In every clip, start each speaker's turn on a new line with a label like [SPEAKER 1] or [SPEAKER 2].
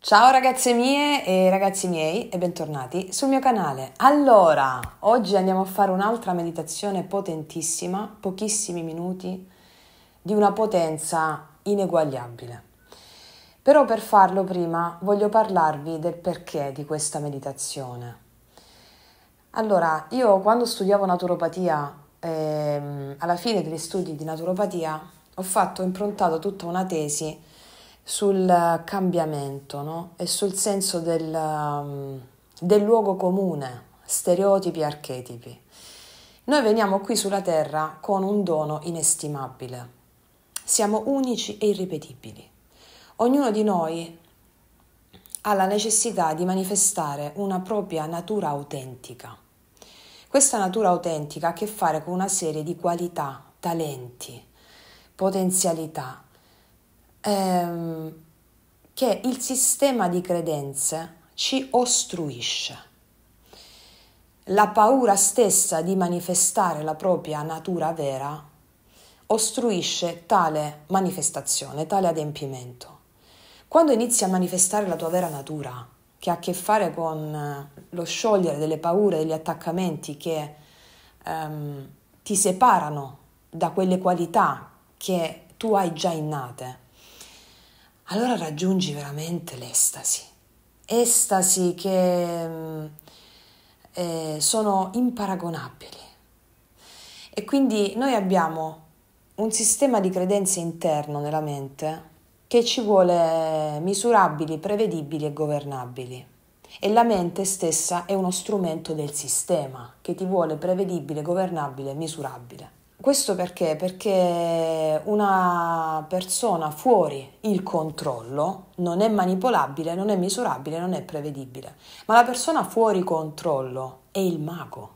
[SPEAKER 1] Ciao ragazze mie e ragazzi miei e bentornati sul mio canale. Allora, oggi andiamo a fare un'altra meditazione potentissima, pochissimi minuti, di una potenza ineguagliabile. Però per farlo prima voglio parlarvi del perché di questa meditazione. Allora, io quando studiavo naturopatia, alla fine degli studi di naturopatia, ho improntato tutta una tesi sul cambiamento, no? E sul senso del luogo comune, stereotipi e archetipi. Noi veniamo qui sulla Terra con un dono inestimabile. Siamo unici e irripetibili. Ognuno di noi ha la necessità di manifestare una propria natura autentica. Questa natura autentica ha a che fare con una serie di qualità, talenti, potenzialità, che il sistema di credenze ci ostruisce. La paura stessa di manifestare la propria natura vera ostruisce tale manifestazione, tale adempimento. Quando inizi a manifestare la tua vera natura, che ha a che fare con lo sciogliere delle paure, degli attaccamenti che ti separano da quelle qualità che tu hai già innate, allora raggiungi veramente estasi che sono imparagonabili. E quindi noi abbiamo un sistema di credenze interno nella mente che ci vuole misurabili, prevedibili e governabili. E la mente stessa è uno strumento del sistema che ti vuole prevedibile, governabile e misurabile. Questo perché? Perché una persona fuori il controllo non è manipolabile, non è misurabile, non è prevedibile. Ma la persona fuori controllo è il mago.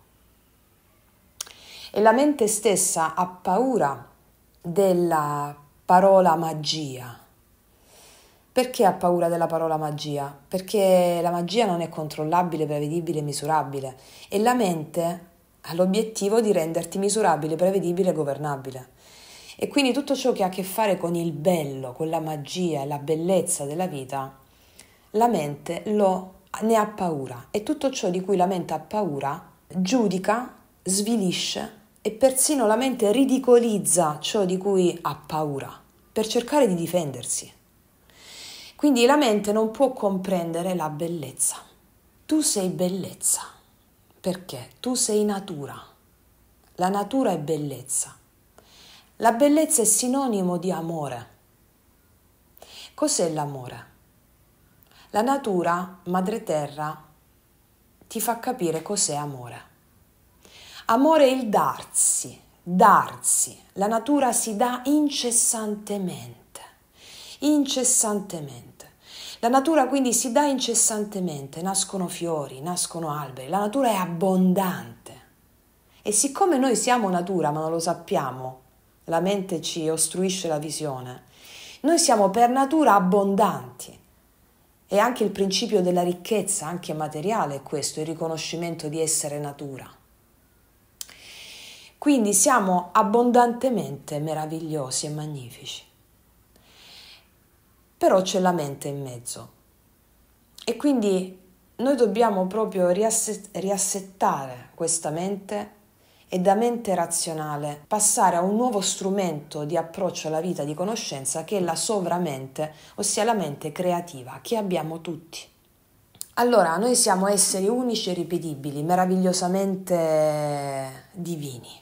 [SPEAKER 1] E la mente stessa ha paura della parola magia. Perché ha paura della parola magia? Perché la magia non è controllabile, prevedibile, misurabile e la mente ha l'obiettivo di renderti misurabile, prevedibile e governabile. E quindi tutto ciò che ha a che fare con il bello, con la magia e la bellezza della vita, la mente ne ha paura e tutto ciò di cui la mente ha paura giudica, svilisce e persino la mente ridicolizza ciò di cui ha paura per cercare di difendersi. Quindi la mente non può comprendere la bellezza. Tu sei bellezza, perché tu sei natura. La natura è bellezza. La bellezza è sinonimo di amore. Cos'è l'amore? La natura, madre terra, ti fa capire cos'è amore. Amore è il darsi. La natura si dà incessantemente. La natura quindi si dà incessantemente, nascono fiori, nascono alberi, la natura è abbondante. E siccome noi siamo natura ma non lo sappiamo, la mente ci ostruisce la visione, noi siamo per natura abbondanti. E anche il principio della ricchezza, anche materiale, è questo, il riconoscimento di essere natura. Quindi siamo abbondantemente meravigliosi e magnifici. Però c'è la mente in mezzo e quindi noi dobbiamo proprio riassettare questa mente e da mente razionale passare a un nuovo strumento di approccio alla vita di conoscenza che è la sovramente, ossia la mente creativa che abbiamo tutti. Allora, noi siamo esseri unici e ripetibili, meravigliosamente divini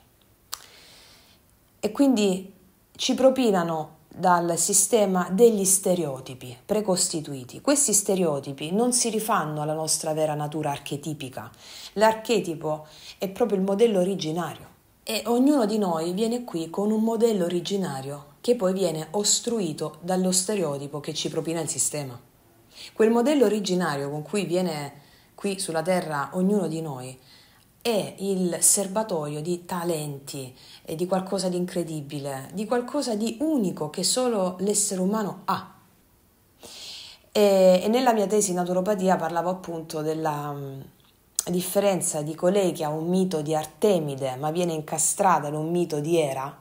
[SPEAKER 1] e quindi ci propinano dal sistema degli stereotipi precostituiti. Questi stereotipi non si rifanno alla nostra vera natura archetipica. L'archetipo è proprio il modello originario e ognuno di noi viene qui con un modello originario che poi viene ostruito dallo stereotipo che ci propina il sistema. Quel modello originario con cui viene qui sulla Terra ognuno di noi è il serbatoio di talenti e di qualcosa di incredibile, di qualcosa di unico che solo l'essere umano ha. E nella mia tesi in naturopatia parlavo appunto della differenza di colei che ha un mito di Artemide ma viene incastrata in un mito di Era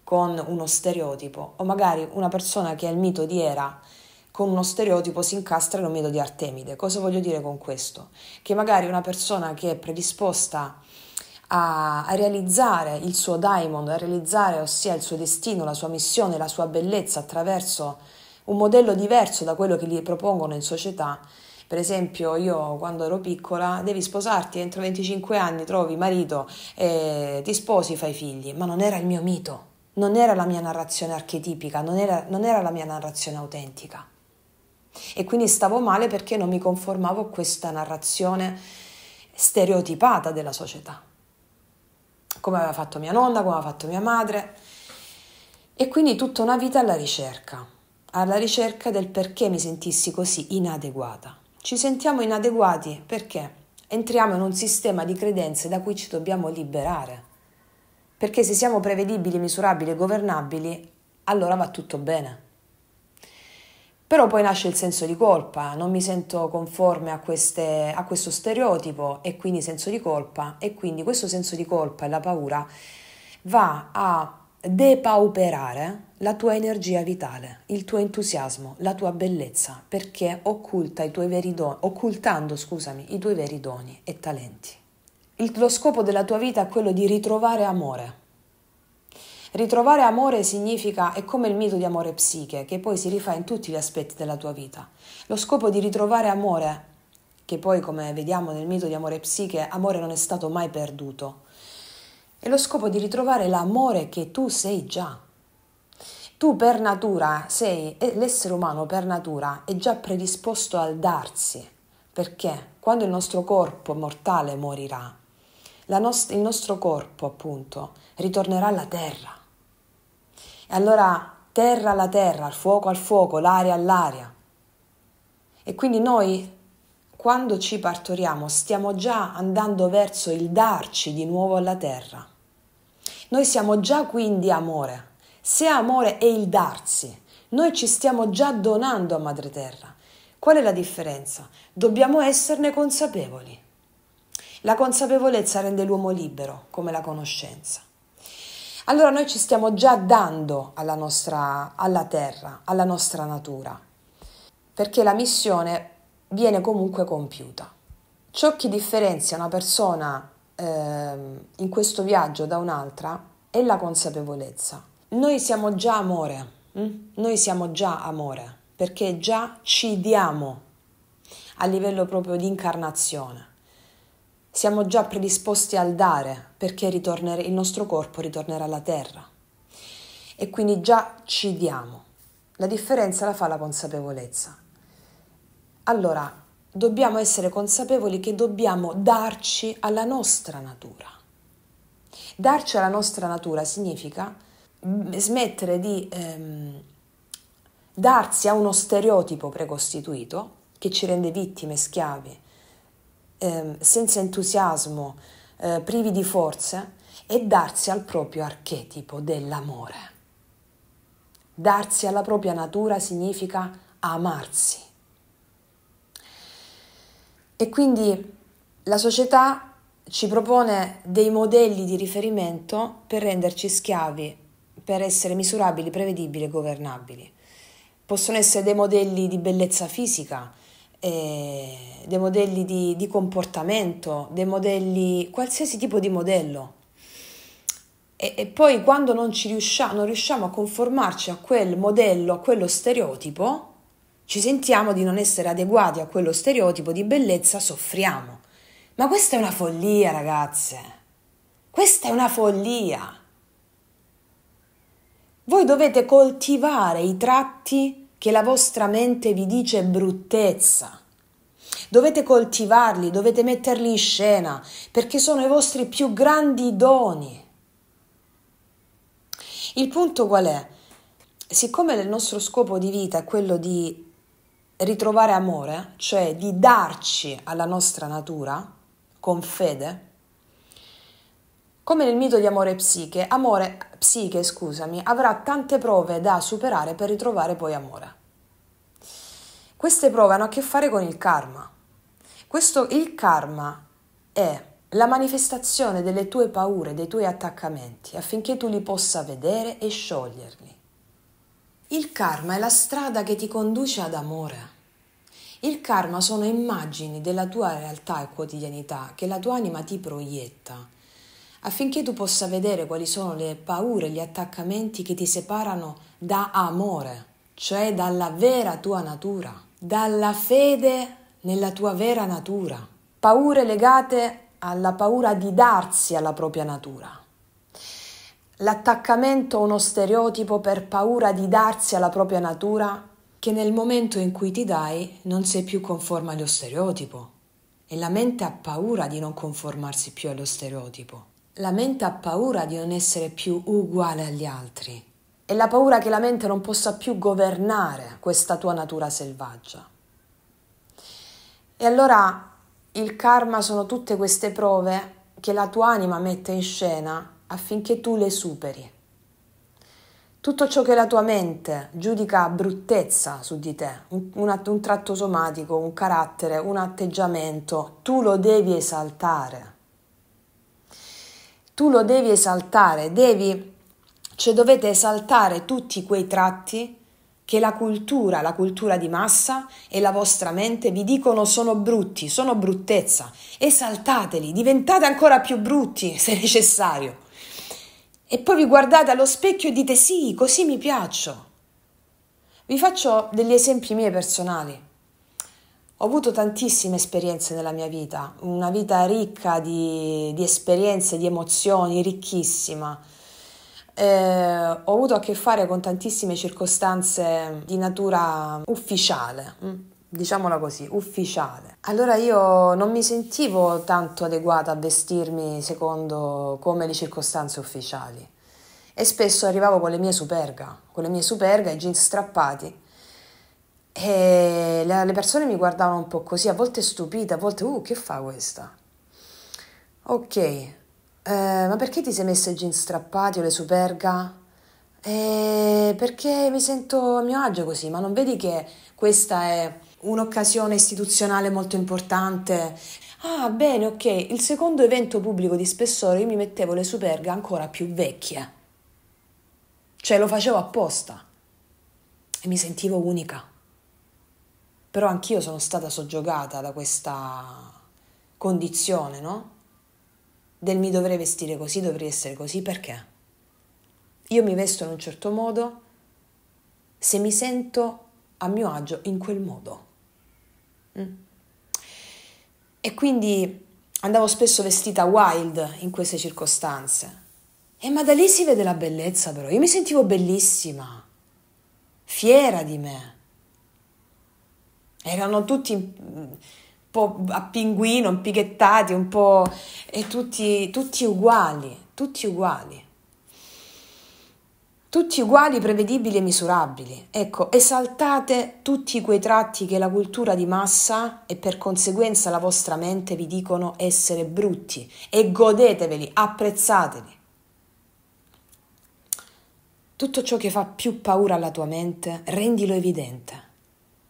[SPEAKER 1] con uno stereotipo, o magari una persona che ha il mito di Era con uno stereotipo si incastra in un mito di Artemide. Cosa voglio dire con questo? Che magari una persona che è predisposta a realizzare il suo daimon, a realizzare ossia il suo destino, la sua missione, la sua bellezza attraverso un modello diverso da quello che gli propongono in società. Per esempio, io quando ero piccola, devi sposarti, entro 25 anni trovi marito, ti sposi, fai figli, ma non era il mio mito, non era la mia narrazione archetipica, non era la mia narrazione autentica. E quindi stavo male perché non mi conformavo a questa narrazione stereotipata della società, come aveva fatto mia nonna, come aveva fatto mia madre, e quindi tutta una vita alla ricerca del perché mi sentissi così inadeguata. Ci sentiamo inadeguati perché entriamo in un sistema di credenze da cui ci dobbiamo liberare, perché se siamo prevedibili, misurabili e governabili, allora va tutto bene. Però poi nasce il senso di colpa, non mi sento conforme a questo stereotipo e quindi senso di colpa, e quindi questo senso di colpa e la paura va a depauperare la tua energia vitale, il tuo entusiasmo, la tua bellezza, perché occultando i tuoi veri doni e talenti. Lo scopo della tua vita è quello di ritrovare amore. Ritrovare amore significa, è come il mito di amore psiche, che poi si rifà in tutti gli aspetti della tua vita. Lo scopo di ritrovare amore, che poi come vediamo nel mito di amore psiche, amore non è stato mai perduto, è lo scopo di ritrovare l'amore che tu sei già. Tu per natura l'essere umano per natura è già predisposto al darsi, perché quando il nostro corpo mortale morirà, il nostro corpo appunto ritornerà alla terra. E allora terra alla terra, al fuoco, l'aria all'aria. E quindi noi, quando ci partoriamo, stiamo già andando verso il darci di nuovo alla terra. Noi siamo già quindi amore. Se amore è il darsi, noi ci stiamo già donando a Madre Terra. Qual è la differenza? Dobbiamo esserne consapevoli. La consapevolezza rende l'uomo libero, come la conoscenza. Allora noi ci stiamo già dando alla terra, alla nostra natura, perché la missione viene comunque compiuta. Ciò che differenzia una persona in questo viaggio da un'altra è la consapevolezza. Noi siamo già amore, perché già ci diamo a livello proprio di incarnazione. Siamo già predisposti al dare perché il nostro corpo ritornerà alla terra e quindi già ci diamo. La differenza la fa la consapevolezza. Allora, dobbiamo essere consapevoli che dobbiamo darci alla nostra natura. Darci alla nostra natura significa smettere di darsi a uno stereotipo precostituito che ci rende vittime, schiavi, senza entusiasmo, privi di forze, e darsi al proprio archetipo dell'amore. Darsi alla propria natura significa amarsi. E quindi la società ci propone dei modelli di riferimento per renderci schiavi, per essere misurabili, prevedibili e governabili. Possono essere dei modelli di bellezza fisica, dei modelli di comportamento, dei modelli, qualsiasi tipo di modello. E poi quando non riusciamo a conformarci a quel modello, a quello stereotipo, ci sentiamo di non essere adeguati a quello stereotipo di bellezza, soffriamo. Ma questa è una follia, ragazze. Questa è una follia. Voi dovete coltivare i tratti che la vostra mente vi dice bruttezza. Dovete coltivarli, dovete metterli in scena, perché sono i vostri più grandi doni. Il punto qual è? Siccome il nostro scopo di vita è quello di ritrovare amore, cioè di darci alla nostra natura con fede, come nel mito di amore psiche, avrà tante prove da superare per ritrovare poi amore. Queste prove hanno a che fare con il karma. Il karma è la manifestazione delle tue paure, dei tuoi attaccamenti, affinché tu li possa vedere e scioglierli. Il karma è la strada che ti conduce ad amore. Il karma sono immagini della tua realtà e quotidianità che la tua anima ti proietta, affinché tu possa vedere quali sono le paure, gli attaccamenti che ti separano da amore, cioè dalla vera tua natura, dalla fede nella tua vera natura. Paure legate alla paura di darsi alla propria natura. L'attaccamento a uno stereotipo per paura di darsi alla propria natura, che nel momento in cui ti dai non sei più conforme allo stereotipo. E la mente ha paura di non conformarsi più allo stereotipo. La mente ha paura di non essere più uguale agli altri. E la paura che la mente non possa più governare questa tua natura selvaggia. E allora il karma sono tutte queste prove che la tua anima mette in scena affinché tu le superi. Tutto ciò che la tua mente giudica bruttezza su di te, un tratto somatico, un carattere, un atteggiamento, tu lo devi esaltare. Tu lo devi esaltare, dovete esaltare tutti quei tratti che la cultura di massa e la vostra mente vi dicono sono brutti, sono bruttezza. Esaltateli, diventate ancora più brutti se necessario. E poi vi guardate allo specchio e dite sì, così mi piaccio. Vi faccio degli esempi miei personali. Ho avuto tantissime esperienze nella mia vita, una vita ricca di esperienze, di emozioni, ricchissima. Ho avuto a che fare con tantissime circostanze di natura ufficiale, diciamola così, ufficiale. Allora io non mi sentivo tanto adeguata a vestirmi secondo come le circostanze ufficiali e spesso arrivavo con le mie superga, i jeans strappati e le persone mi guardavano un po' così, a volte stupite, a volte che fa questa? Ok. Ma perché ti sei messa i jeans strappati o le superga? Perché mi sento a mio agio così, ma non vedi che questa è un'occasione istituzionale molto importante? Ah, bene, ok. Il secondo evento pubblico di spessore io mi mettevo le superga ancora più vecchie. Cioè lo facevo apposta e mi sentivo unica. Però anch'io sono stata soggiogata da questa condizione, no? Del mi dovrei vestire così, dovrei essere così, perché? Io mi vesto in un certo modo se mi sento a mio agio in quel modo. E quindi andavo spesso vestita wild in queste circostanze. Ma da lì si vede la bellezza però. Io mi sentivo bellissima, fiera di me. Erano tutti un po' a pinguino, impighettati, un po' e tutti uguali, tutti uguali, prevedibili e misurabili. Ecco, esaltate tutti quei tratti che la cultura di massa e per conseguenza la vostra mente vi dicono essere brutti e godeteveli, apprezzateli. Tutto ciò che fa più paura alla tua mente, rendilo evidente,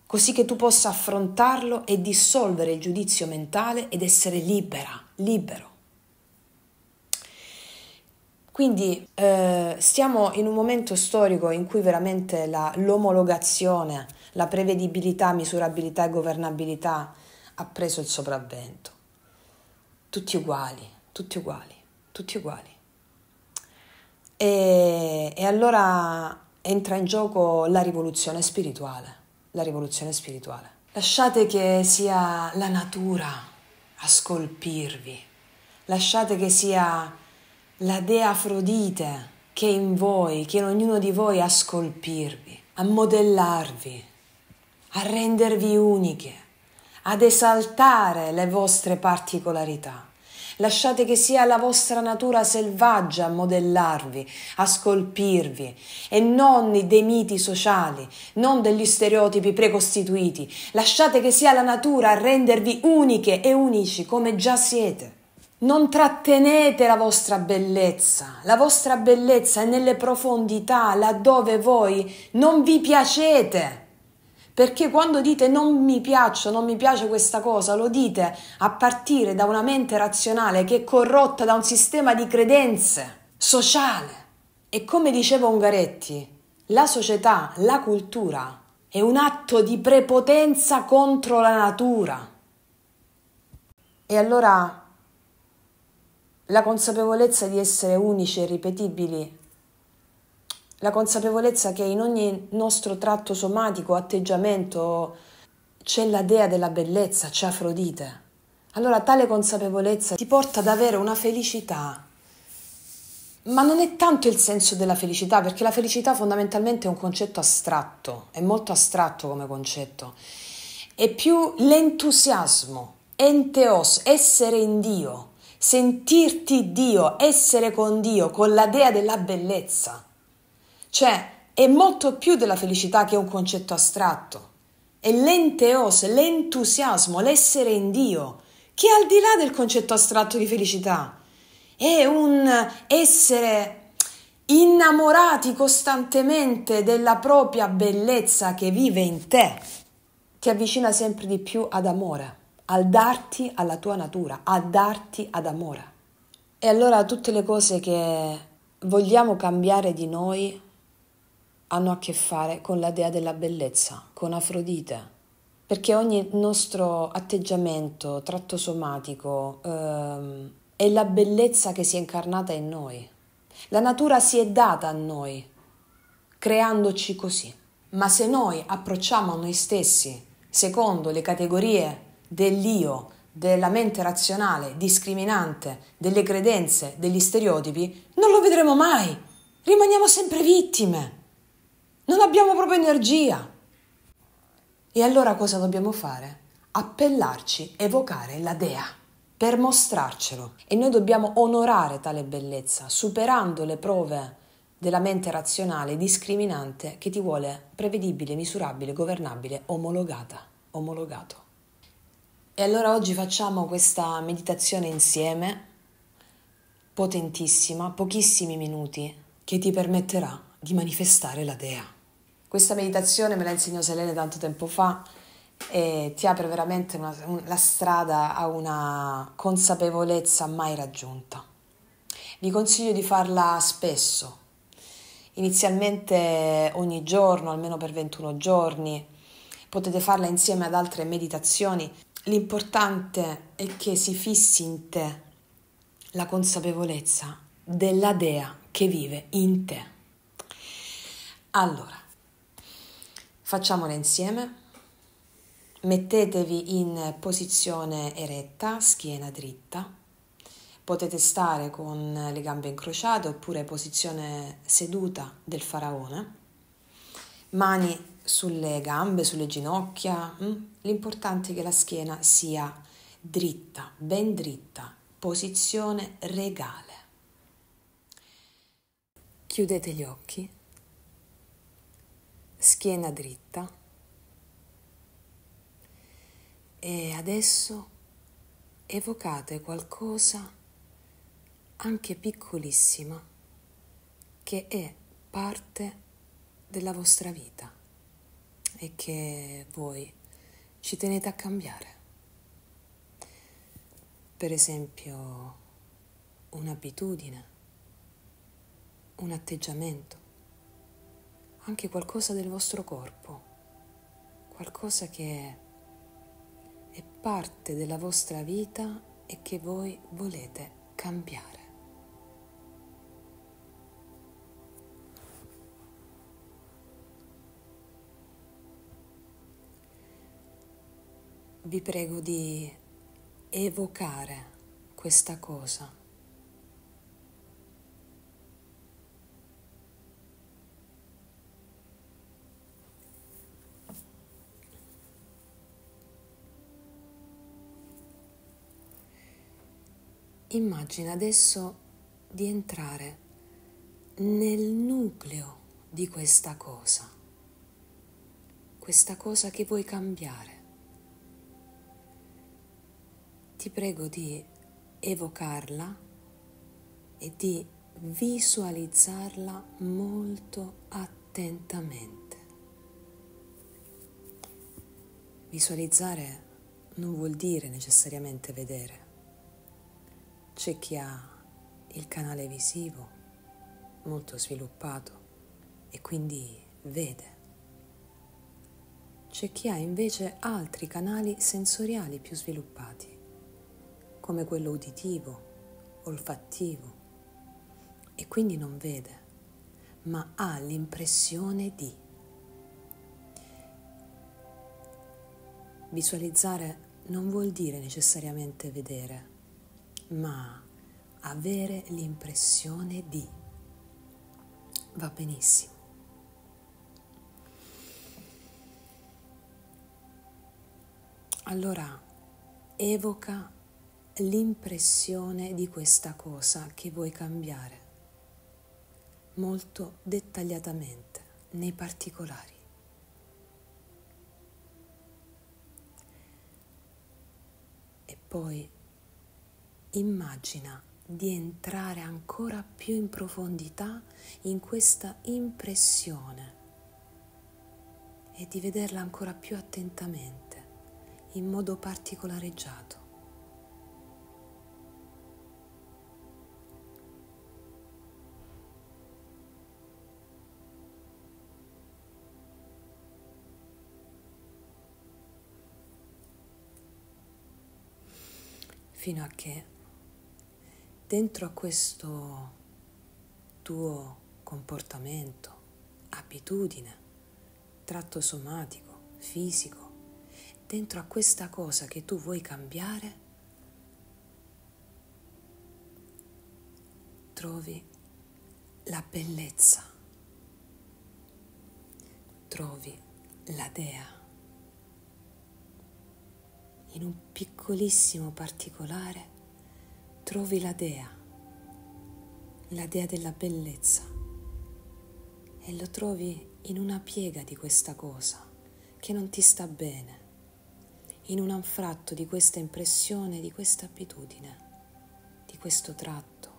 [SPEAKER 1] così che tu possa affrontarlo e dissolvere il giudizio mentale ed essere libero. Quindi stiamo in un momento storico in cui veramente l'omologazione, la prevedibilità, misurabilità e governabilità ha preso il sopravvento. Tutti uguali. E allora entra in gioco la rivoluzione spirituale. Lasciate che sia la natura a scolpirvi. Lasciate che sia la dea Afrodite che è in voi, che in ognuno di voi a scolpirvi, a modellarvi, a rendervi uniche, ad esaltare le vostre particolarità. Lasciate che sia la vostra natura selvaggia a modellarvi, a scolpirvi e non dei miti sociali, non degli stereotipi precostituiti. Lasciate che sia la natura a rendervi uniche e unici come già siete. Non trattenete la vostra bellezza è nelle profondità, laddove voi non vi piacete. Perché quando dite non mi piace questa cosa, lo dite a partire da una mente razionale che è corrotta da un sistema di credenze sociale. E come diceva Ungaretti, La società, la cultura è un atto di prepotenza contro la natura. E allora la consapevolezza di essere unici e ripetibili, la consapevolezza che in ogni nostro tratto somatico, atteggiamento, c'è la dea della bellezza, c'è Afrodite. Allora tale consapevolezza ti porta ad avere una felicità, ma non è tanto il senso della felicità, perché la felicità fondamentalmente è un concetto astratto, è molto astratto come concetto. È più l'entusiasmo, enteos, essere in Dio, sentirti Dio, essere con Dio, con la dea della bellezza. Cioè, è molto più della felicità che è un concetto astratto. È l'enteos, l'entusiasmo, l'essere in Dio, che è al di là del concetto astratto di felicità. È un essere innamorati costantemente della propria bellezza che vive in te. Ti avvicina sempre di più ad amore, al darti alla tua natura, a darti ad amore. E allora tutte le cose che vogliamo cambiare di noi hanno a che fare con la dea della bellezza, con Afrodite, perché ogni nostro atteggiamento, tratto somatico, è la bellezza che si è incarnata in noi. La natura si è data a noi, creandoci così. Ma se noi approcciamo a noi stessi secondo le categorie dell'io, della mente razionale, discriminante, delle credenze, degli stereotipi, non lo vedremo mai. Rimaniamo sempre vittime. Non abbiamo proprio energia. E allora cosa dobbiamo fare? Appellarci, evocare la dea per mostrarcelo. E noi dobbiamo onorare tale bellezza, superando le prove della mente razionale discriminante che ti vuole prevedibile, misurabile, governabile, omologato. E allora oggi facciamo questa meditazione insieme, potentissima, pochissimi minuti, che ti permetterà di manifestare la dea. Questa meditazione me la insegnò Selene tanto tempo fa e ti apre veramente la strada a una consapevolezza mai raggiunta. Vi consiglio di farla spesso, inizialmente ogni giorno, almeno per 21 giorni. Potete farla insieme ad altre meditazioni. L'importante è che si fissi in te la consapevolezza della dea che vive in te. Allora, facciamola insieme. Mettetevi in posizione eretta, schiena dritta. Potete stare con le gambe incrociate oppure posizione seduta del faraone. Mani sulle gambe, sulle ginocchia. L'importante è che la schiena sia dritta, ben dritta, posizione regale. Chiudete gli occhi, schiena dritta. E adesso evocate qualcosa anche piccolissima che è parte della vostra vita e che voi ci tenete a cambiare. Per esempio un'abitudine, un atteggiamento, anche qualcosa del vostro corpo, qualcosa che è parte della vostra vita e che voi volete cambiare. Vi prego di evocare questa cosa. Immagina adesso di entrare nel nucleo di questa cosa che vuoi cambiare. Ti prego di evocarla e di visualizzarla molto attentamente. Visualizzare non vuol dire necessariamente vedere. C'è chi ha il canale visivo molto sviluppato e quindi vede. C'è chi ha invece altri canali sensoriali più sviluppati, come quello uditivo, olfattivo, e quindi non vede, ma ha l'impressione di. Visualizzare non vuol dire necessariamente vedere, ma avere l'impressione di. Va benissimo. Allora evoca l'impressione di questa cosa che vuoi cambiare, molto dettagliatamente, nei particolari. E poi immagina di entrare ancora più in profondità in questa impressione e di vederla ancora più attentamente, in modo particolareggiato. Fino a che dentro a questo tuo comportamento, abitudine, tratto somatico, fisico, dentro a questa cosa che tu vuoi cambiare, trovi la bellezza, trovi la dea. In un piccolissimo particolare trovi la dea della bellezza, e lo trovi in una piega di questa cosa che non ti sta bene, in un anfratto di questa impressione, di questa abitudine, di questo tratto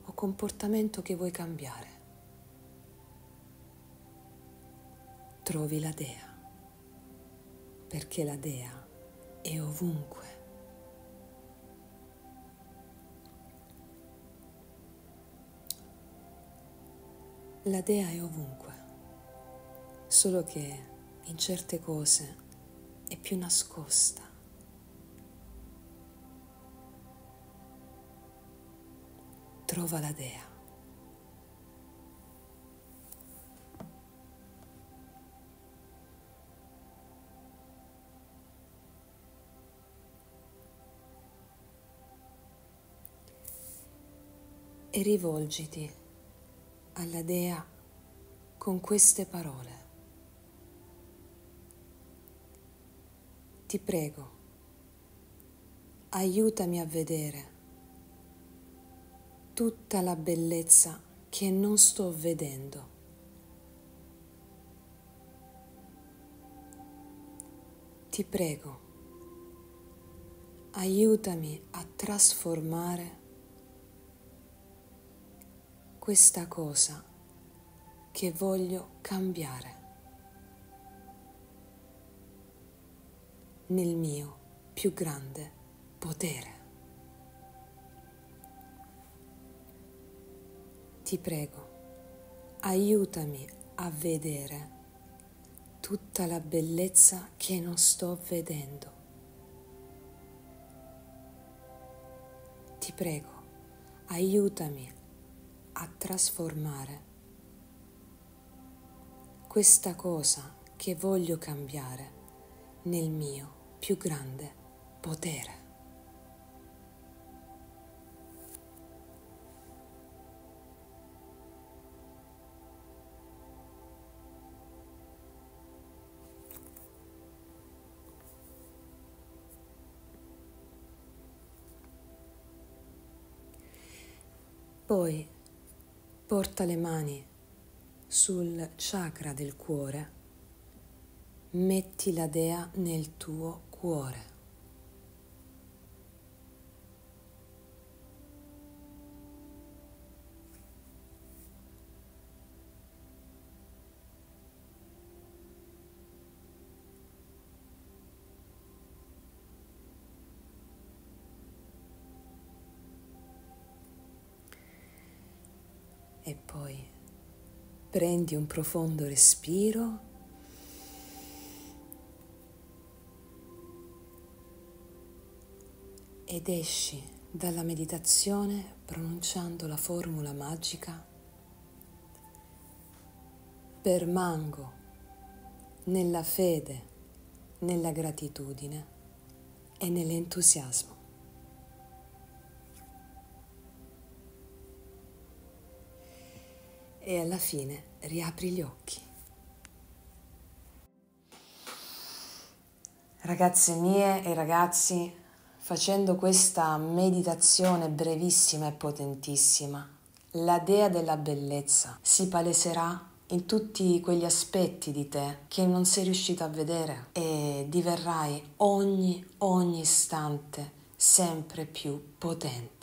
[SPEAKER 1] o comportamento che vuoi cambiare. Trovi la dea, perché la dea è ovunque. La dea è ovunque, solo che in certe cose è più nascosta. Trova la dea. E rivolgiti alla dea con queste parole. Ti prego, aiutami a vedere tutta la bellezza che non sto vedendo. Ti prego, aiutami a trasformare questa cosa che voglio cambiare nel mio più grande potere. Ti prego, aiutami a vedere tutta la bellezza che non sto vedendo. Ti prego, aiutami a trasformare questa cosa che voglio cambiare nel mio più grande potere. Poi porta le mani sul chakra del cuore, metti la dea nel tuo cuore. E poi Prendi un profondo respiro ed esci dalla meditazione pronunciando la formula magica: permango nella fede, nella gratitudine e nell'entusiasmo. E alla fine riapri gli occhi. Ragazze mie e ragazzi, facendo questa meditazione brevissima e potentissima, la dea della bellezza si paleserà in tutti quegli aspetti di te che non sei riuscito a vedere e diverrai ogni istante sempre più potente.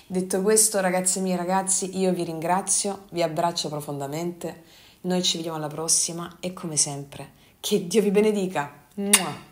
[SPEAKER 1] Detto questo, ragazze mie e ragazzi, io vi ringrazio, vi abbraccio profondamente, noi ci vediamo alla prossima e come sempre, che Dio vi benedica! Mua!